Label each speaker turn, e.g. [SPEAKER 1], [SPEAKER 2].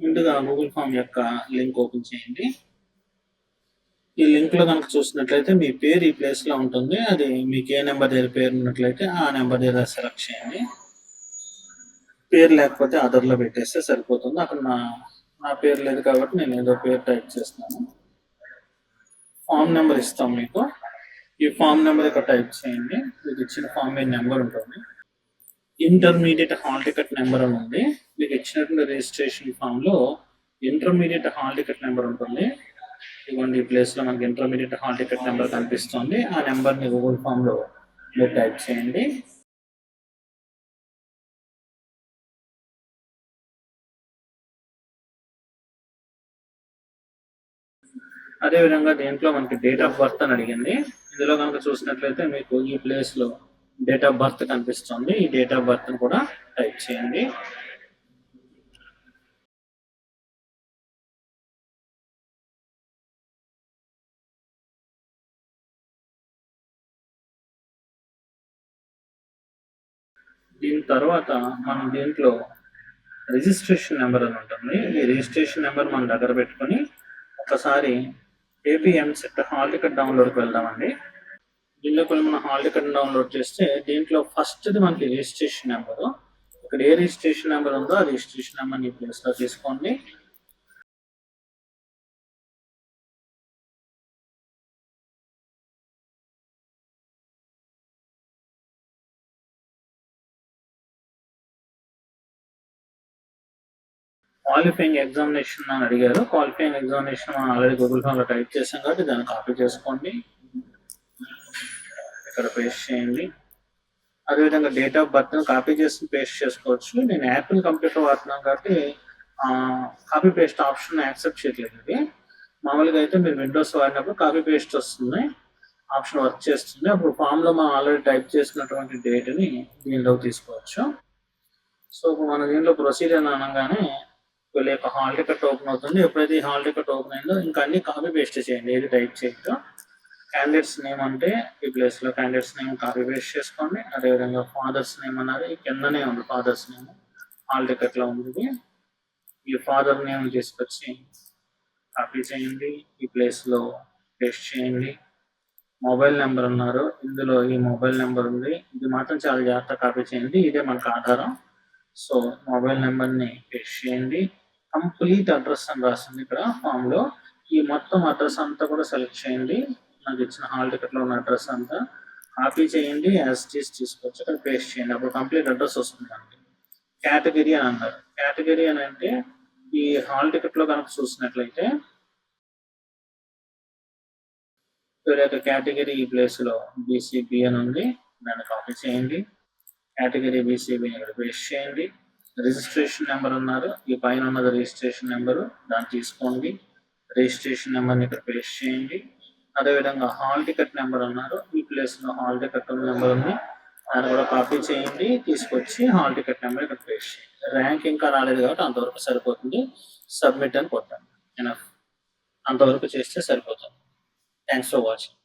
[SPEAKER 1] ముందుగా Google form యొక్క link open చేయండి. ఈ లింక్లో కనుక చూసినట్లయితే మీ పేరు ఈ ప్లేస్లో ఉంటుంది. అది మీకు ఏ నెంబర్ దగ్గర పేరు ఉన్నట్లయితే ఆ నెంబర్ దగ్గర సెలెక్ట్ చేయండి. పేరు లేకపోతే అదర్లో పెట్టేస్తే సరిపోతుంది. అక్కడ నా పేరు లేదు కాబట్టి నేను ఏదో పేరు టైప్ చేస్తున్నాను. ఫామ్ నెంబర్ ఇస్తాం మీకు. ఈ ఫామ్ నెంబర్ ఇక్కడ టైప్ చేయండి. మీకు ఇచ్చిన ఫామ్ మీద నెంబర్ ఉంటుంది. ఇంటర్మీడియట్ హాల్ టికెట్ నెంబర్ అని ఉంది. మీకు ఇచ్చినటువంటి రిజిస్ట్రేషన్ ఫామ్లో ఇంటర్మీడియట్ హాల్ టికెట్ నెంబర్ ఉంటుంది. ఇదిగోండి ఈ ప్లేస్లో మనకి ఇంటర్మీడియట్ హాల్ టికెట్ నెంబర్ కనిపిస్తుంది. ఆ నెంబర్ని గూగుల్ ఫామ్లో మీరు టైప్ చేయండి. అదేవిధంగా దీంట్లో మనకి డేట్ ఆఫ్ బర్త్ అని అడిగింది. ఇందులో కనుక చూసినట్లయితే మీకు ఈ ప్లేస్లో డేట్ ఆఫ్ బర్త్ కనిపిస్తుంది. ఈ డేట్ ఆఫ్ బర్త్ని కూడా టైప్ చేయండి. దీని తర్వాత మనం దీంట్లో రిజిస్ట్రేషన్ నెంబర్ అని ఉంటుంది. ఈ రిజిస్ట్రేషన్ నెంబర్ మన దగ్గర పెట్టుకొని ఒకసారి ఏపీ ఎంసెట్ హాల్ టికెట్ డౌన్లోడ్కి వెళ్దామండి. దీనిలో కొన్ని మనం హాల్ టికెట్ డౌన్లోడ్ చేస్తే దీంట్లో ఫస్ట్ది మనకి రిజిస్ట్రేషన్ నెంబరు. ఇక్కడ ఏ రిజిస్ట్రేషన్ నెంబర్ ఉందో ఆ రిజిస్ట్రేషన్ నెంబర్ని ఈ ప్లేస్లో తీసుకోండి. క్వాలిఫైయింగ్ ఎగ్జామినేషన్ అని అడిగారు. క్వాలిఫైయింగ్ ఎగ్జామినేషన్ మనం ఆల్రెడీ గూగుల్ ఫామ్లో టైప్ చేసాం కాబట్టి దాన్ని కాపీ చేసుకోండి, ఇక్కడ పేస్ట్ చేయండి. అదేవిధంగా డేట్ ఆఫ్ బర్త్ కాపీ చేసి పేస్ట్ చేసుకోవచ్చు. నేను యాపిల్ కంప్యూటర్ వాడుతున్నాను కాబట్టి కాపీ పేస్ట్ ఆప్షన్ యాక్సెప్ట్ చేయట్లేదు. ఇది మామూలుగా అయితే మీరు విండోస్ వాడినప్పుడు కాపీ పేస్ట్ వస్తుంది, ఆప్షన్ వర్క్ చేస్తుంది. అప్పుడు ఫామ్లో మనం ఆల్రెడీ టైప్ చేసినటువంటి డేట్ని దీనిలోకి తీసుకోవచ్చు. సో ఇప్పుడు మన దీనిలో ప్రొసీజర్ అనగానే వీళ్ళ యొక్క హాల్ టికెట్ ఓపెన్ అవుతుంది. ఎప్పుడైతే ఈ హాల్ టికెట్ ఓపెన్ అయిందో ఇంకా అన్ని కాపీ పేస్ట్ చేయండి, ఏది టైప్ చేయొద్దు. క్యాండిడేట్స్ నేమ్ అంటే ఈ ప్లేస్లో క్యాండిడేట్స్ నేమ్ కాపీ పేస్ట్ చేసుకోండి. అదేవిధంగా ఫాదర్స్ నేమ్ అన్నారు ఈ కిందనే ఉంది, ఫాదర్స్ నేమ్ హాల్ టికెట్లో ఉంది. ఈ ఫాదర్ నేమ్ తీసుకొచ్చి కాపీ చేయండి, ఈ ప్లేస్లో పేస్ట్ చేయండి. మొబైల్ నెంబర్ ఉన్నారు, ఇందులో ఈ మొబైల్ నెంబర్ ఉంది. ఇది మాత్రం చాలా జాగ్రత్తగా కాపీ చేయండి, ఇదే మనకు ఆధారం. సో మొబైల్ నెంబర్ని పేస్ట్ చేయండి. కంప్లీట్ అడ్రస్ అని రాసింది ఇక్కడ ఫామ్లో. ఈ మొత్తం అడ్రస్ అంతా కూడా సెలెక్ట్ చేయండి. నాకు ఇచ్చిన హాల్ టికెట్లో ఉన్న అడ్రస్ అంతా కాపీ చేయండి, యాజ్ తీసుకొచ్చి ఇక్కడ పేస్ట్ చేయండి. అప్పుడు కంప్లీట్ అడ్రస్ వస్తుంది మనకి. కేటగిరీ అని అన్నారు. కేటగిరీ అని అంటే ఈ హాల్ టికెట్లో కనుక చూసినట్లయితే యొక్క కేటగిరీ ఈ ప్లేస్లో బీసీబీ అని ఉంది, దాన్ని కాపీ చేయండి. కేటగిరీ బీసీబీ ఇక్కడ పేస్ట్ చేయండి. రిజిస్ట్రేషన్ నెంబర్ ఉన్నారు, ఈ పైన ఉన్నది రిజిస్ట్రేషన్ నెంబరు, దాన్ని తీసుకోండి. రిజిస్ట్రేషన్ నెంబర్ని ఇక్కడ పేస్ట్ చేయండి. అదేవిధంగా హాల్ టికెట్ నెంబర్ ఉన్నారు, ఈ ప్లేస్లో హాల్ టికెట్ నెంబర్ ఉంది, దాన్ని కూడా కాపీ చేయండి, తీసుకొచ్చి హాల్ టికెట్ నెంబర్ ఇక్కడ పేస్ట్ చేయండి. ర్యాంక్ ఇంకా రాలేదు కాబట్టి అంతవరకు సరిపోతుంది. సబ్మిట్ అని కొట్టండి, ఎనఫ్. అంతవరకు చేస్తే సరిపోతుంది. Thanks for watching.